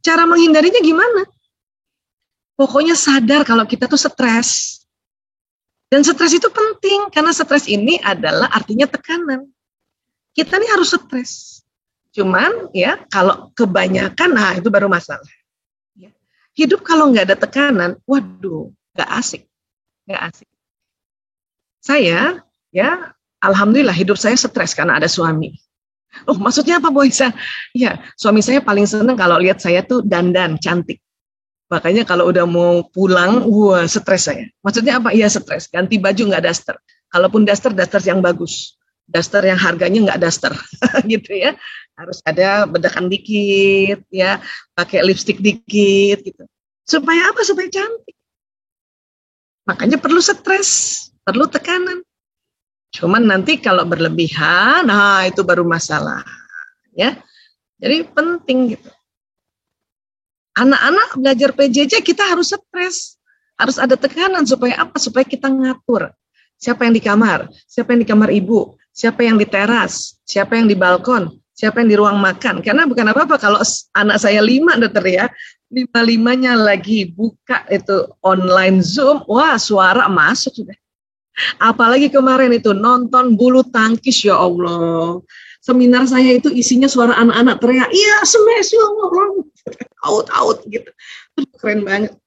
Cara menghindarinya gimana? Pokoknya sadar kalau kita tuh stres. Dan stres itu penting, karena stres ini adalah artinya tekanan. Kita nih harus stres. Cuman ya kalau kebanyakan, nah itu baru masalah. Hidup kalau nggak ada tekanan, waduh, nggak asik. Nggak asik. Saya, ya alhamdulillah hidup saya stres karena ada suami. Oh, maksudnya apa, Bu Isa? Ya, suami saya paling seneng kalau lihat saya tuh dandan, cantik. Makanya kalau udah mau pulang, wah stres saya. Maksudnya apa? Iya stres. Ganti baju nggak daster. Kalaupun daster, daster yang bagus. Daster yang harganya nggak daster, gitu ya. Harus ada bedakan dikit, ya. Pakai lipstik dikit, gitu. Supaya apa? Supaya cantik. Makanya perlu stres, perlu tekanan. Cuman nanti kalau berlebihan, nah itu baru masalah, ya. Jadi penting gitu. Anak-anak belajar PJJ kita harus stres, harus ada tekanan supaya apa? Supaya kita ngatur siapa yang di kamar, siapa yang di kamar ibu, siapa yang di teras, siapa yang di balkon, siapa yang di ruang makan. Karena bukan apa-apa kalau anak saya 5, dokter ya, 5-5-nya lagi buka itu online Zoom, wah suara masuk sudah. Apalagi kemarin itu nonton bulu tangkis, ya Allah. Seminar saya itu isinya suara anak-anak teriak, iya smash, ya Allah, out gitu. Keren banget.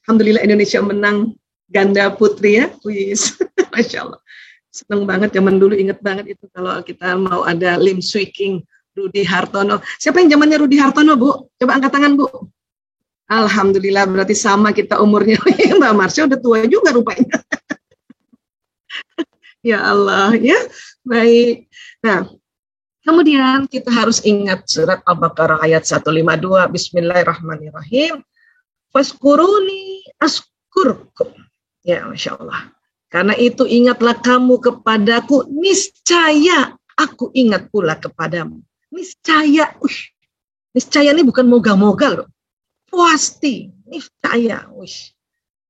Alhamdulillah Indonesia menang ganda putri ya, wis, masya Allah. Seneng banget zaman dulu, inget banget itu kalau kita mau ada limb sweeping Rudi Hartono. Siapa yang zamannya Rudi Hartono, Bu? Coba angkat tangan, Bu. Alhamdulillah berarti sama kita umurnya. Mbak Marsha udah tua juga rupanya. Ya Allah, ya baik. Nah, kemudian kita harus ingat surat Al-Baqarah ayat 152. Bismillahirrahmanirrahim. Faskuruni askurkum. Ya, Masya Allah. Karena itu ingatlah kamu kepadaku, niscaya aku ingat pula kepadamu. Niscaya, niscaya ini bukan moga-moga loh. Pasti, niscaya.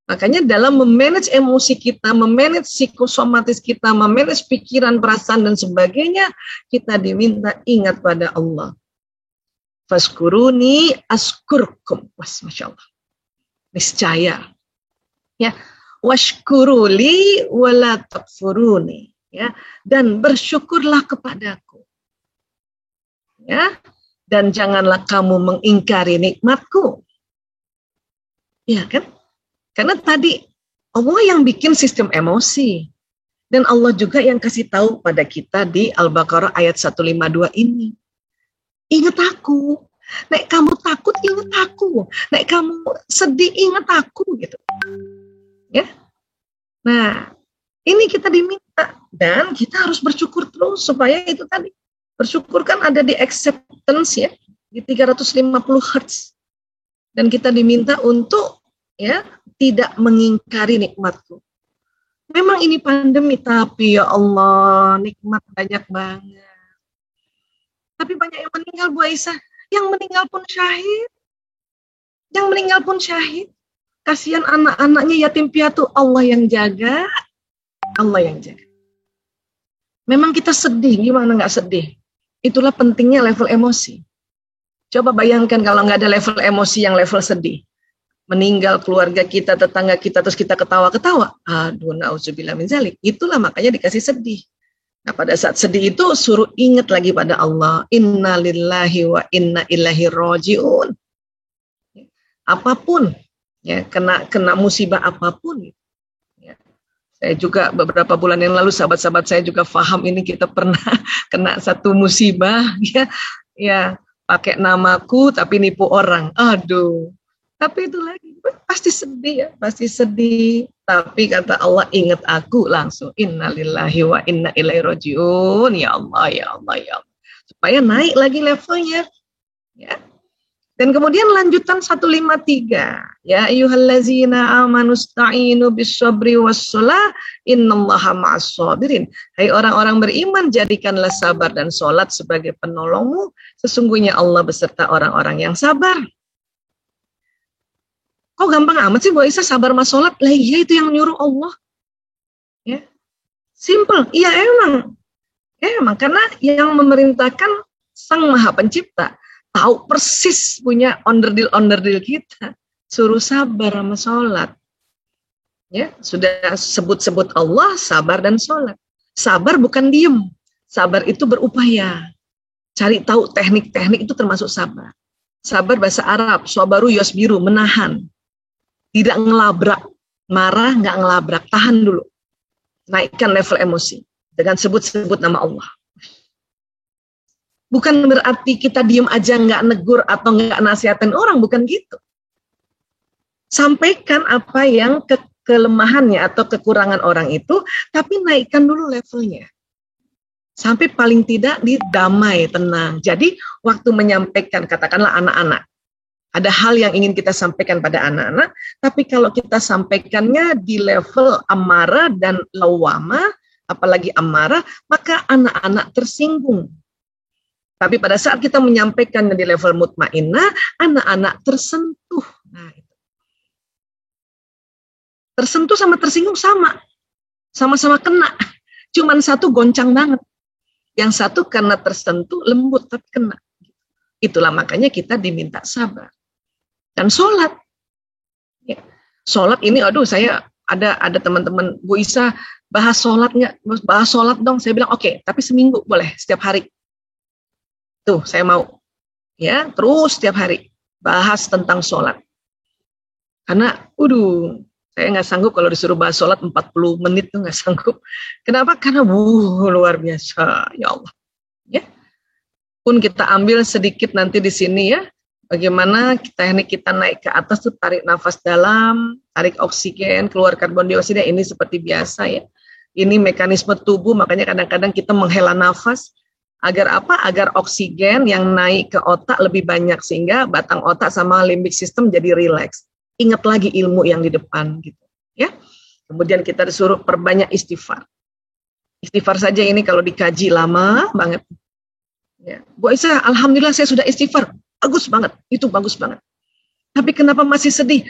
Makanya dalam memanage emosi kita, memanage psikosomatis kita, memanage pikiran, perasaan, dan sebagainya, kita diminta ingat pada Allah. Faskuruni askurkum. Masya Allah. Niscaya. Ya. Washkuruli wala takfuruni. Ya. Dan bersyukurlah kepadaku. Ya. Dan janganlah kamu mengingkari nikmatku. Ya kan? Karena tadi Allah yang bikin sistem emosi. Dan Allah juga yang kasih tahu pada kita di Al-Baqarah ayat 152 ini. Ingat aku. Nek kamu takut, ingat aku. Nek kamu sedih, ingat aku. Gitu. Ya. Nah, ini kita diminta. Dan kita harus bersyukur terus. Supaya itu tadi. Bersyukur kan ada di acceptance ya. Di 350 Hz. Dan kita diminta untuk ya tidak mengingkari nikmatku. Memang ini pandemi, tapi ya Allah, nikmat banyak banget. Tapi banyak yang meninggal, Bu Aisyah. Yang meninggal pun syahid. Yang meninggal pun syahid. Kasihan anak-anaknya yatim piatu, Allah yang jaga. Allah yang jaga. Memang kita sedih, gimana nggak sedih? Itulah pentingnya level emosi. Coba bayangkan kalau nggak ada level emosi yang level sedih. Meninggal keluarga kita, tetangga kita, terus kita ketawa-ketawa. Aduh, na'udzubillah min dzalik. Itulah makanya dikasih sedih. Nah, pada saat sedih itu suruh ingat lagi pada Allah. Inna lillahi wa inna ilaihi raji'un. Apapun, ya kena musibah apapun. Ya. Saya juga beberapa bulan yang lalu sahabat-sahabat saya juga paham ini kita pernah kena satu musibah. Ya pakai namaku tapi nipu orang. Aduh. Tapi itu lagi, pasti sedih ya, pasti sedih. Tapi kata Allah, ingat aku langsung. Innalillahi wa inna ilaihi raji'un. Ya Allah, ya Allah, ya Allah. Supaya naik lagi levelnya. Ya. Dan kemudian lanjutan 153. Ya ayyuhallazina amanusta'inu bis-sabri was-shalah. Innallaha ma'as-sabirin. Hai orang-orang beriman, jadikanlah sabar dan sholat sebagai penolongmu. Sesungguhnya Allah beserta orang-orang yang sabar. Kok gampang amat sih Bu Aisyah sabar mas sholat? Lah iya itu yang nyuruh Allah. Ya. Simple. Iya emang. Emang karena yang memerintahkan Sang Maha Pencipta. tahu persis punya onderdil kita, suruh sabar sama sholat. Ya, sudah sebut-sebut Allah, sabar dan sholat. Sabar bukan diem, sabar itu berupaya. Cari tahu teknik-teknik itu termasuk sabar. Sabar bahasa Arab, sabaru yasbiru, menahan. Tidak ngelabrak, marah nggak ngelabrak, tahan dulu. Naikkan level emosi dengan sebut-sebut nama Allah. Bukan berarti kita diem aja nggak negur atau nggak nasihatin orang, bukan gitu. Sampaikan apa yang kelemahannya atau kekurangan orang itu, tapi naikkan dulu levelnya. Sampai paling tidak didamai, tenang. Jadi waktu menyampaikan, katakanlah anak-anak, ada hal yang ingin kita sampaikan pada anak-anak, tapi kalau kita sampaikannya di level amarah dan lawama, apalagi amarah, maka anak-anak tersinggung. Tapi pada saat kita menyampaikannya di level mutmainnah, anak-anak tersentuh. Nah, itu. Tersentuh sama tersinggung sama-sama kena. Cuman satu goncang banget. Yang satu karena tersentuh lembut tapi kena. Itulah makanya kita diminta sabar. Dan sholat. Ya. Sholat ini, aduh saya ada teman-teman, Bu Isa bahas sholat dong. Saya bilang oke, tapi seminggu boleh, setiap hari. Tuh saya mau. Ya, terus setiap hari bahas tentang sholat. Karena, saya nggak sanggup kalau disuruh bahas sholat 40 menit tuh nggak sanggup. Kenapa? Karena luar biasa, ya Allah. Ya. Pun kita ambil sedikit nanti di sini ya. Bagaimana teknik kita naik ke atas tuh tarik nafas dalam, tarik oksigen, keluar karbon dioksida, ini seperti biasa ya. Ini mekanisme tubuh, makanya kadang-kadang kita menghela nafas. Agar apa? Agar oksigen yang naik ke otak lebih banyak, sehingga batang otak sama limbik sistem jadi rileks. Ingat lagi ilmu yang di depan gitu. Ya. Kemudian kita disuruh perbanyak istighfar. Istighfar saja ini kalau dikaji lama banget. Ya. Bu Aisyah, alhamdulillah saya sudah istighfar. Bagus banget, itu bagus banget. Tapi kenapa masih sedih?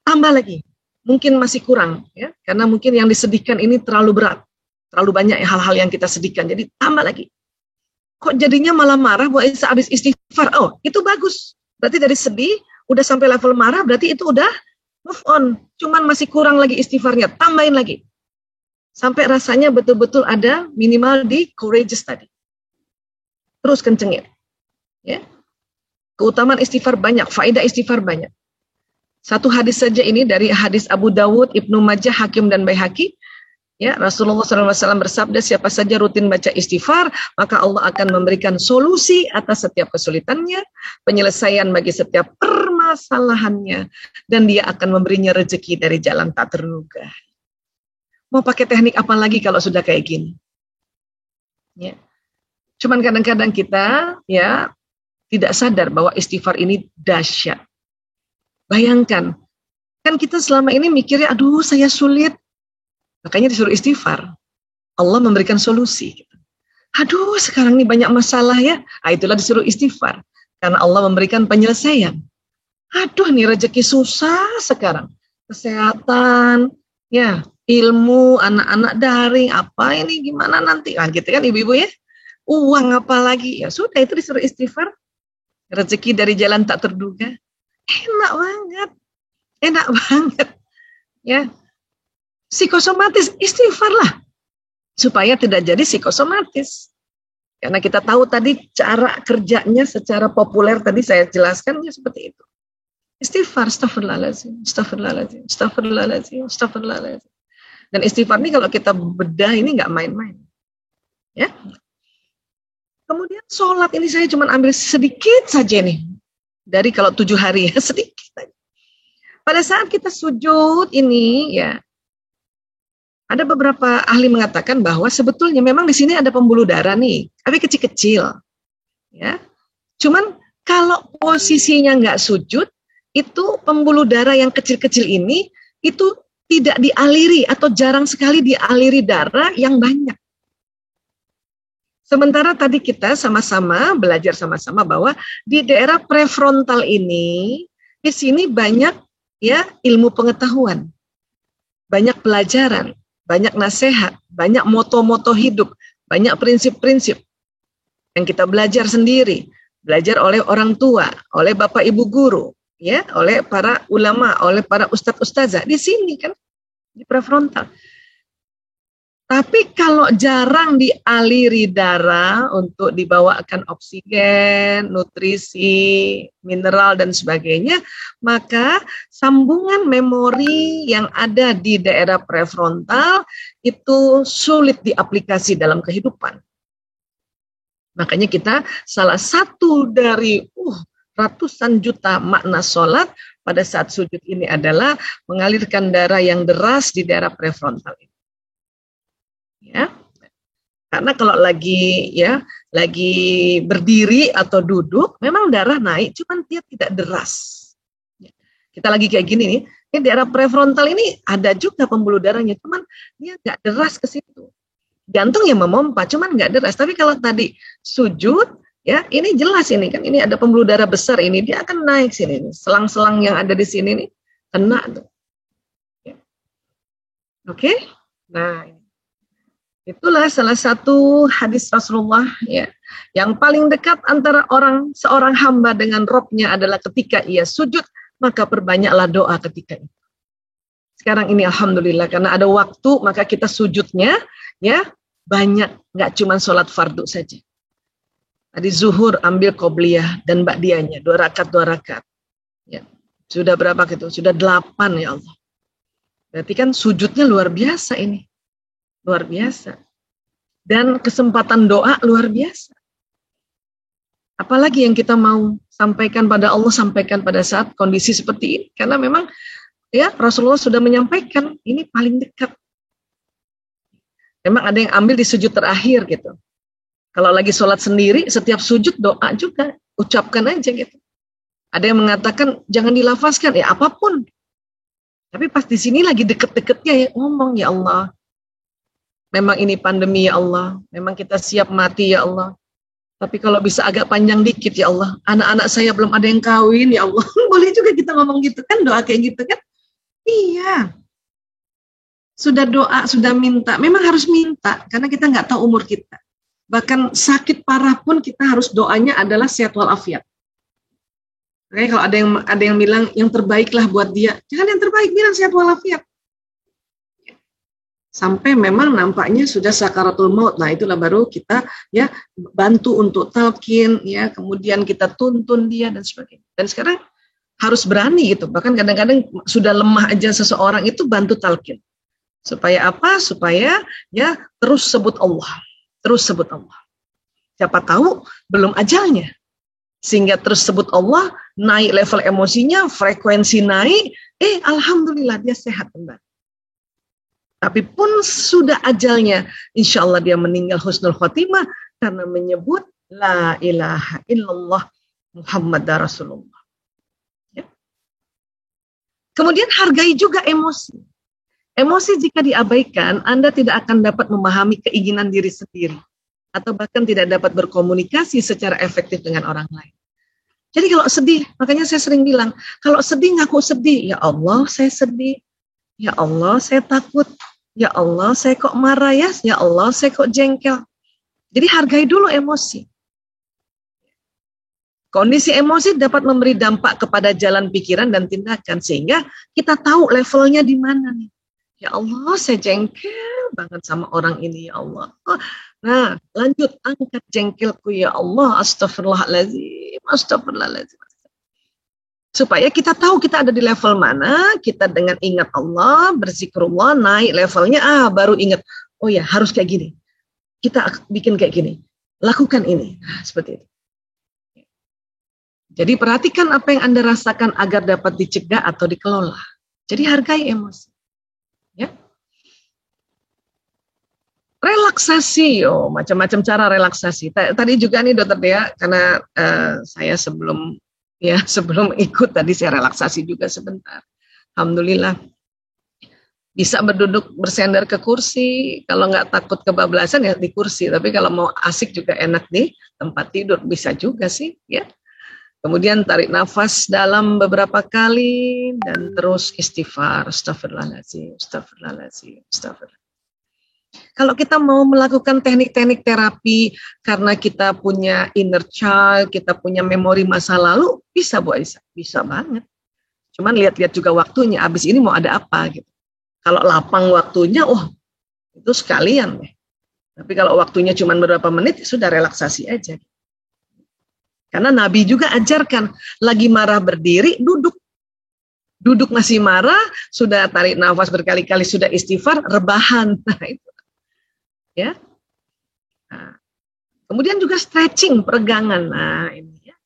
Tambah lagi, mungkin masih kurang, ya, karena mungkin yang disedihkan ini terlalu berat, terlalu banyak hal-hal yang kita sedihkan. Jadi tambah lagi. Kok jadinya malah marah? Bu Aisyah habis istighfar, oh itu bagus. Berarti dari sedih, udah sampai level marah, berarti itu udah move on. Cuman masih kurang lagi istighfarnya, tambahin lagi. Sampai rasanya betul-betul ada minimal di courageous tadi. Terus kencengin, ya. Keutamaan istighfar banyak, faedah istighfar banyak. Satu hadis saja ini dari hadis Abu Dawud, Ibnu Majah, Hakim dan Baihaqi. Ya, Rasulullah SAW bersabda, siapa saja rutin baca istighfar, maka Allah akan memberikan solusi atas setiap kesulitannya, penyelesaian bagi setiap permasalahannya, dan dia akan memberinya rezeki dari jalan tak terduga. Mau pakai teknik apa lagi kalau sudah kayak gini? Ya. Cuman kadang-kadang kita ya tidak sadar bahwa istighfar ini dahsyat. Bayangkan, kan kita selama ini mikirnya, aduh saya sulit. Makanya disuruh istighfar. Allah memberikan solusi. Aduh sekarang ini banyak masalah ya. Itulah disuruh istighfar. Karena Allah memberikan penyelesaian. Aduh nih rezeki susah sekarang. Kesehatan, ya ilmu, anak-anak daring, apa ini gimana nanti. Gitu kan ibu-ibu ya. Uang apa lagi. Ya sudah itu disuruh istighfar. Rezeki dari jalan tak terduga. Enak banget. Enak banget. Ya. Psikosomatis, istighfarlah. Supaya tidak jadi psikosomatis. Karena kita tahu tadi cara kerjanya secara populer tadi saya jelaskan ya seperti itu. Istighfar, astagfirullahaladzim, astagfirullahaladzim, astagfirullahaladzim, astagfirullahaladzim. Dan istighfar ini kalau kita bedah ini nggak main-main. Ya. Kemudian sholat ini saya cuma ambil sedikit saja nih. Dari kalau 7 hari ya, sedikit saja. Pada saat kita sujud ini ya, ada beberapa ahli mengatakan bahwa sebetulnya memang di sini ada pembuluh darah nih, tapi kecil-kecil. Ya. Cuman kalau posisinya nggak sujud, itu pembuluh darah yang kecil-kecil ini itu tidak dialiri atau jarang sekali dialiri darah yang banyak. Sementara tadi kita sama-sama belajar sama-sama bahwa di daerah prefrontal ini, di sini banyak ya ilmu pengetahuan, banyak pelajaran, banyak nasihat, banyak moto-moto hidup, banyak prinsip-prinsip yang kita belajar sendiri. belajar oleh orang tua, oleh bapak ibu guru, ya, oleh para ulama, oleh para ustadz ustazah di sini kan, di prefrontal. Tapi kalau jarang dialiri darah untuk dibawakan oksigen, nutrisi, mineral, dan sebagainya, maka sambungan memori yang ada di daerah prefrontal itu sulit diaplikasi dalam kehidupan. Makanya kita salah satu dari ratusan juta makna sholat pada saat sujud ini adalah mengalirkan darah yang deras di daerah prefrontal ini. Ya, karena kalau lagi berdiri atau duduk, memang darah naik, cuman dia tidak deras. Kita lagi kayak gini nih, ini daerah prefrontal ini ada juga pembuluh darahnya, cuman dia nggak deras ke situ. Jantung yang memompa, cuman nggak deras. Tapi kalau tadi sujud, ya ini jelas ini kan, ini ada pembuluh darah besar ini, dia akan naik sini, selang-selang yang ada di sini nih kena tuh. Ya. Oke, nah. Itulah salah satu hadis Rasulullah ya, yang paling dekat antara seorang hamba dengan Robnya adalah ketika ia sujud, maka perbanyaklah doa ketika itu. Sekarang ini alhamdulillah karena ada waktu, maka kita sujudnya ya banyak, nggak cuma sholat fardu saja. Tadi zuhur ambil qobliyah dan ba'diyahnya 2 rakaat. Ya. Sudah berapa gitu? Sudah 8 ya Allah. Berarti kan sujudnya luar biasa ini. Luar biasa. Dan kesempatan doa luar biasa. Apalagi yang kita mau sampaikan pada Allah, sampaikan pada saat kondisi seperti ini. Karena memang ya Rasulullah sudah menyampaikan, ini paling dekat. Memang ada yang ambil di sujud terakhir gitu. Kalau lagi sholat sendiri, setiap sujud doa juga. Ucapkan aja gitu. Ada yang mengatakan, jangan dilafazkan, ya apapun. Tapi pas di sini lagi deket-deketnya ya ngomong, ya Allah. Memang ini pandemi ya Allah, memang kita siap mati ya Allah. Tapi kalau bisa agak panjang dikit ya Allah, anak-anak saya belum ada yang kawin ya Allah. Boleh juga kita ngomong gitu kan, doa kayak gitu kan. Iya, sudah doa, sudah minta, memang harus minta, karena kita nggak tahu umur kita. Bahkan sakit parah pun kita harus doanya adalah sehat walafiat. Makanya kalau ada yang bilang yang terbaiklah buat dia, jangan yang terbaik, bilang sehat walafiat. Sampai memang nampaknya sudah sakaratul maut. Nah, itulah baru kita ya bantu untuk talqin ya, kemudian kita tuntun dia dan sebagainya. Dan sekarang harus berani gitu. Bahkan kadang-kadang sudah lemah aja seseorang itu bantu talqin. Supaya apa? Supaya ya terus sebut Allah. Terus sebut Allah. Siapa tahu belum ajalnya. Sehingga terus sebut Allah, naik level emosinya, frekuensi naik, alhamdulillah dia sehat kembali. Tapi pun sudah ajalnya, insya Allah dia meninggal husnul khotimah karena menyebut la ilaha illallah Muhammad Rasulullah. Ya. Kemudian hargai juga emosi. Emosi jika diabaikan, Anda tidak akan dapat memahami keinginan diri sendiri. Atau bahkan tidak dapat berkomunikasi secara efektif dengan orang lain. Jadi kalau sedih, makanya saya sering bilang, kalau sedih ngaku sedih. Ya Allah, saya sedih. Ya Allah, saya takut. Ya Allah, saya kok marah ya? Ya Allah, saya kok jengkel. Jadi hargai dulu emosi. Kondisi emosi dapat memberi dampak kepada jalan pikiran dan tindakan. Sehingga kita tahu levelnya di mana nih. Ya Allah, saya jengkel banget sama orang ini, ya Allah. Nah, lanjut, angkat jengkelku, ya Allah. Astagfirullahaladzim, astagfirullahaladzim. Supaya kita tahu kita ada di level mana, kita dengan ingat Allah, berzikrullah, naik levelnya, baru ingat, oh ya harus kayak gini. Kita bikin kayak gini, lakukan ini. Nah, seperti itu. Jadi perhatikan apa yang Anda rasakan agar dapat dicegah atau dikelola. Jadi hargai emosi. Ya. Relaksasi, macam-macam cara relaksasi. Tadi juga nih Dokter Dea, karena saya sebelum ikut tadi saya relaksasi juga sebentar. Alhamdulillah. Bisa berduduk bersender ke kursi, kalau nggak takut kebablasan ya di kursi. Tapi kalau mau asik juga enak di tempat tidur, bisa juga sih. Ya. Kemudian tarik nafas dalam beberapa kali dan terus istighfar. Astagfirullahaladzim, astagfirullahaladzim, astagfirullahaladzim. Kalau kita mau melakukan teknik-teknik terapi karena kita punya inner child, kita punya memori masa lalu, bisa Bu Aisyah, bisa banget. Cuman lihat-lihat juga waktunya, abis ini mau ada apa gitu. Kalau lapang waktunya, itu sekalian deh. Tapi kalau waktunya cuma beberapa menit, sudah relaksasi aja. Karena Nabi juga ajarkan, lagi marah berdiri, duduk. Duduk masih marah, sudah tarik nafas berkali-kali, sudah istighfar, rebahan. Nah itu. Ya. Nah, kemudian juga stretching, peregangan. Nah ini ya.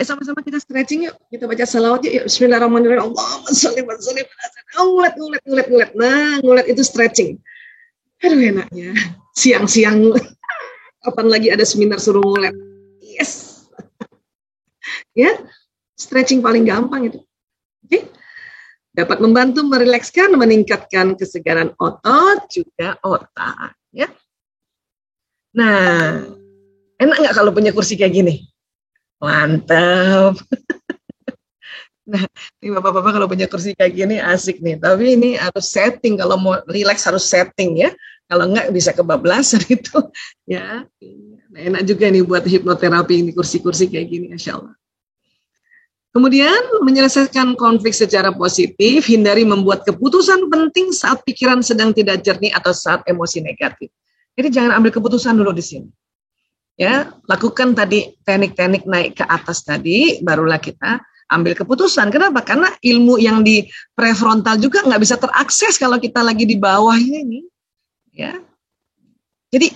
Sama-sama kita stretching yuk. Kita baca salawat yuk. Bismillahirrahmanirrahim. Allahumma sholli wa sallim. Ngulet. Nah, ngulet itu stretching. Aduh enaknya. Siang-siang. Kapan lagi ada seminar suruh ngulet. Yes. Ya. Stretching paling gampang itu. Oke. Dapat membantu merilekskan, meningkatkan kesegaran otot, juga otak. Ya. Nah, enak nggak kalau punya kursi kayak gini? Mantap. Nah, ini bapak-bapak kalau punya kursi kayak gini asik nih. Tapi ini harus setting, kalau mau relax harus setting ya. Kalau nggak bisa kebablasan itu. Ya, nah, enak juga nih buat hipnoterapi ini kursi-kursi kayak gini, insya Allah. Kemudian menyelesaikan konflik secara positif, hindari membuat keputusan penting saat pikiran sedang tidak jernih atau saat emosi negatif. Jadi jangan ambil keputusan dulu di sini. Ya, lakukan tadi teknik-teknik naik ke atas tadi, barulah kita ambil keputusan. Kenapa? Karena ilmu yang di prefrontal juga nggak bisa terakses kalau kita lagi di bawah ini. Ya, jadi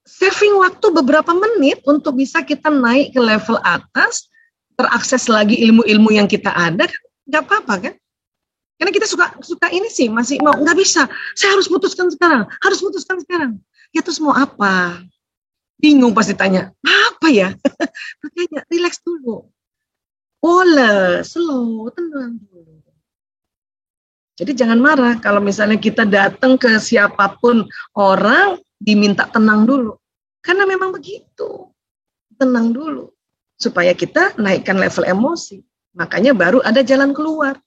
saving waktu beberapa menit untuk bisa kita naik ke level atas, terakses lagi ilmu-ilmu yang kita ada, nggak apa-apa kan? Karena kita suka ini sih, masih mau, nggak bisa. Saya harus putuskan sekarang. Ya terus mau apa? Bingung pasti tanya, apa ya? Makanya relax dulu. Boleh, slow, tenang dulu. Jadi jangan marah kalau misalnya kita datang ke siapapun orang, diminta tenang dulu. Karena memang begitu. Tenang dulu. Supaya kita naikkan level emosi. Makanya baru ada jalan keluar.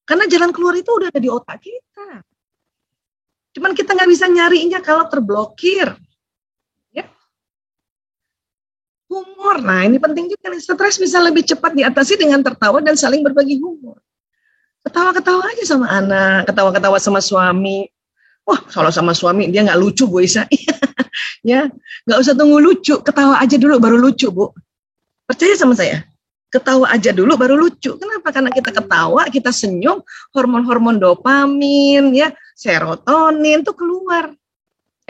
Karena jalan keluar itu udah ada di otak kita. Cuman kita nggak bisa nyarinya kalau terblokir. Ya. Humor, nah ini penting juga nih. Stres bisa lebih cepat diatasi dengan tertawa dan saling berbagi humor. Ketawa-ketawa aja sama anak, ketawa-ketawa sama suami. Wah, kalau sama suami dia nggak lucu, Bu Isa. Ya, nggak usah tunggu lucu, ketawa aja dulu baru lucu, Bu. Percaya sama saya. Ketawa aja dulu baru lucu. Kenapa? Karena kita ketawa, kita senyum, hormon-hormon dopamin, ya, serotonin tuh keluar.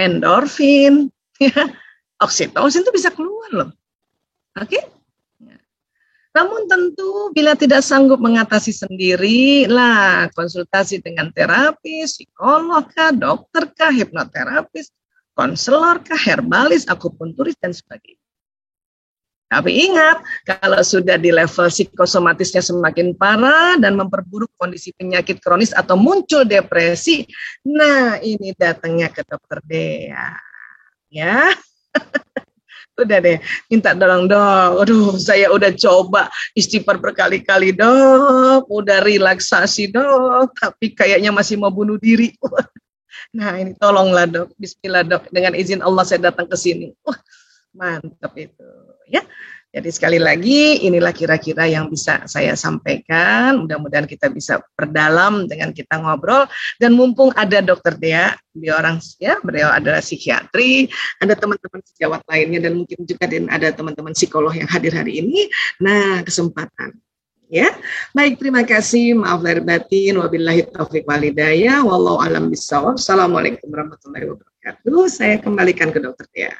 Endorfin, ya, oksitosin tuh bisa keluar loh. Oke? Namun tentu bila tidak sanggup mengatasi sendiri, lah konsultasi dengan terapis, psikolog kah, dokter kah, hipnoterapis, konselor kah, herbalis, akupunturis dan sebagainya. Tapi ingat, kalau sudah di level psikosomatisnya semakin parah dan memperburuk kondisi penyakit kronis atau muncul depresi, nah ini datangnya ke dokter Dea. Ya, udah deh, minta tolong dok. Aduh, saya udah coba istighfar berkali-kali dok, udah relaksasi dok, tapi kayaknya masih mau bunuh diri. Nah ini tolonglah dok, bismillah dok, dengan izin Allah saya datang ke sini. Mantap itu. Ya, jadi sekali lagi inilah kira-kira yang bisa saya sampaikan. Mudah-mudahan kita bisa perdalam dengan kita ngobrol. Dan mumpung ada dokter Dea, beliau adalah psikiatri, ada teman-teman sejawat lainnya dan mungkin juga ada teman-teman psikolog yang hadir hari ini. Nah, kesempatan. Ya, baik, terima kasih. Maaf lahir batin. Wabillahi taufiq walhidayah. Wallahu alam bishawab. Assalamualaikum warahmatullahi wabarakatuh. Saya kembalikan ke dokter Dea.